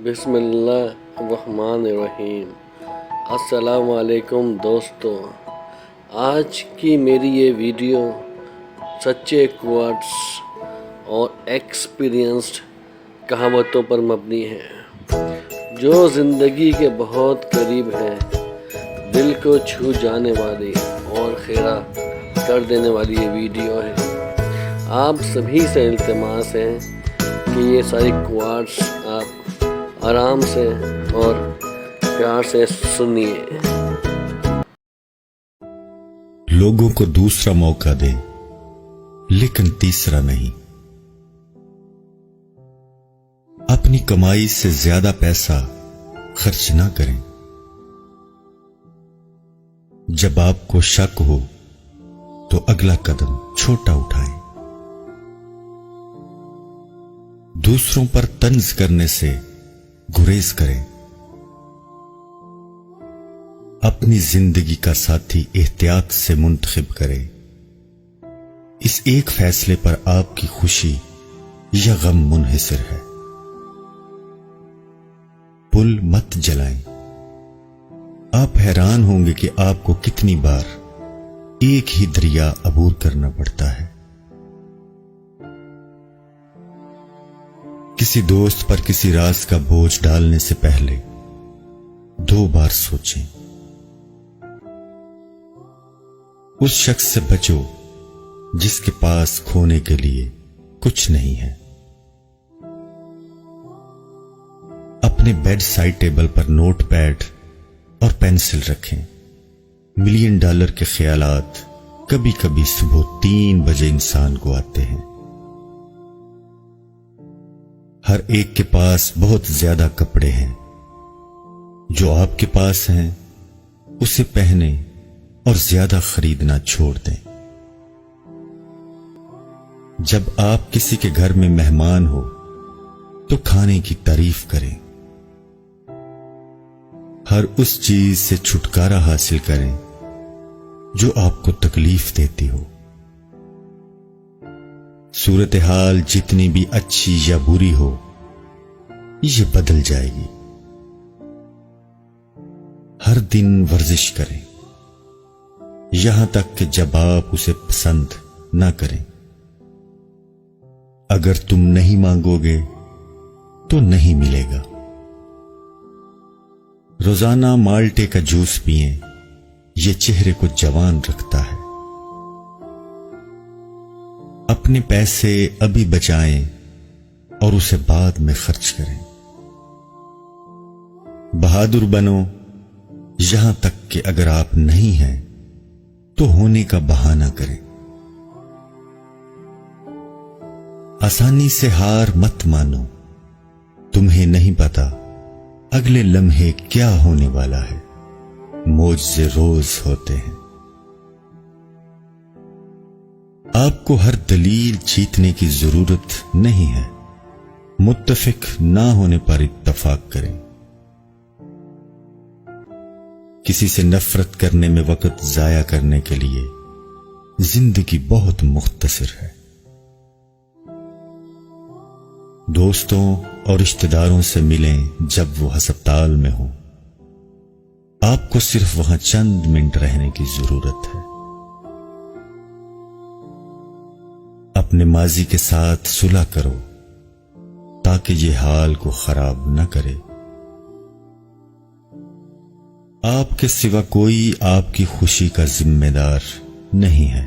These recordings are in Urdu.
بسم اللہ الرحمن الرحیم۔ السلام علیکم دوستو، آج کی میری یہ ویڈیو سچے کوٹس اور ایکسپیرینسڈ کہاوتوں پر مبنی ہے جو زندگی کے بہت قریب ہیں، دل کو چھو جانے والی اور خیرہ کر دینے والی یہ ویڈیو ہے۔ آپ سبھی سے التماس ہے کہ یہ ساری کوٹس آپ آرام سے اور پیار سے سنیے۔ لوگوں کو دوسرا موقع دیں لیکن تیسرا نہیں۔ اپنی کمائی سے زیادہ پیسہ خرچ نہ کریں۔ جب آپ کو شک ہو تو اگلا قدم چھوٹا اٹھائیں۔ دوسروں پر طنز کرنے سے گریز کریں۔ اپنی زندگی کا ساتھی احتیاط سے منتخب کریں۔ اس ایک فیصلے پر آپ کی خوشی یا غم منحصر ہے۔ پل مت جلائیں۔ آپ حیران ہوں گے کہ آپ کو کتنی بار ایک ہی دریا عبور کرنا پڑتا ہے۔ کسی دوست پر کسی راز کا بوجھ ڈالنے سے پہلے 2 بار سوچیں۔ اس شخص سے بچو جس کے پاس کھونے کے لیے کچھ نہیں ہے۔ اپنے بیڈ سائڈ ٹیبل پر نوٹ پیڈ اور پینسل رکھیں۔ $1 ملین کے خیالات کبھی کبھی صبح 3 بجے انسان کو آتے ہیں۔ ہر ایک کے پاس بہت زیادہ کپڑے ہیں۔ جو آپ کے پاس ہیں اسے پہنیں اور زیادہ خریدنا چھوڑ دیں۔ جب آپ کسی کے گھر میں مہمان ہو تو کھانے کی تعریف کریں۔ ہر اس چیز سے چھٹکارا حاصل کریں جو آپ کو تکلیف دیتی ہو۔ صورتحال جتنی بھی اچھی یا بری ہو، یہ بدل جائے گی۔ ہر دن ورزش کریں یہاں تک کہ جب آپ اسے پسند نہ کریں۔ اگر تم نہیں مانگو گے تو نہیں ملے گا۔ روزانہ مالٹے کا جوس پئیں، یہ چہرے کو جوان رکھتا ہے۔ اپنے پیسے ابھی بچائیں اور اسے بعد میں خرچ کریں۔ بہادر بنو یہاں تک کہ اگر آپ نہیں ہیں تو ہونے کا بہانہ کریں۔ آسانی سے ہار مت مانو، تمہیں نہیں پتا اگلے لمحے کیا ہونے والا ہے۔ معجزے روز ہوتے ہیں۔ آپ کو ہر دلیل جیتنے کی ضرورت نہیں ہے۔ متفق نہ ہونے پر اتفاق کریں۔ کسی سے نفرت کرنے میں وقت ضائع کرنے کے لیے زندگی بہت مختصر ہے۔ دوستوں اور رشتہ داروں سے ملیں جب وہ ہسپتال میں ہوں۔ آپ کو صرف وہاں چند منٹ رہنے کی ضرورت ہے۔ اپنے ماضی کے ساتھ صلح کرو تاکہ یہ حال کو خراب نہ کرے۔ آپ کے سوا کوئی آپ کی خوشی کا ذمہ دار نہیں ہے۔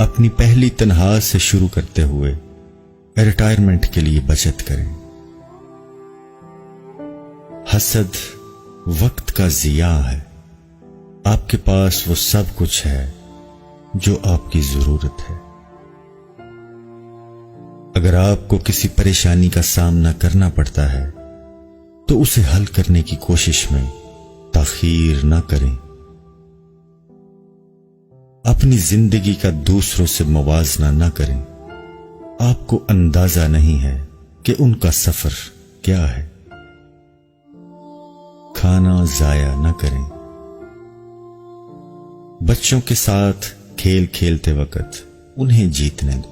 اپنی پہلی تنخواہ سے شروع کرتے ہوئے ریٹائرمنٹ کے لیے بچت کریں۔ حسد وقت کا ضیاع ہے۔ آپ کے پاس وہ سب کچھ ہے جو آپ کی ضرورت ہے۔ اگر آپ کو کسی پریشانی کا سامنا کرنا پڑتا ہے تو اسے حل کرنے کی کوشش میں تاخیر نہ کریں۔ اپنی زندگی کا دوسروں سے موازنہ نہ کریں۔ آپ کو اندازہ نہیں ہے کہ ان کا سفر کیا ہے۔ کھانا ضائع نہ کریں۔ بچوں کے ساتھ کھیل کھیلتے وقت انہیں جیتنے دو۔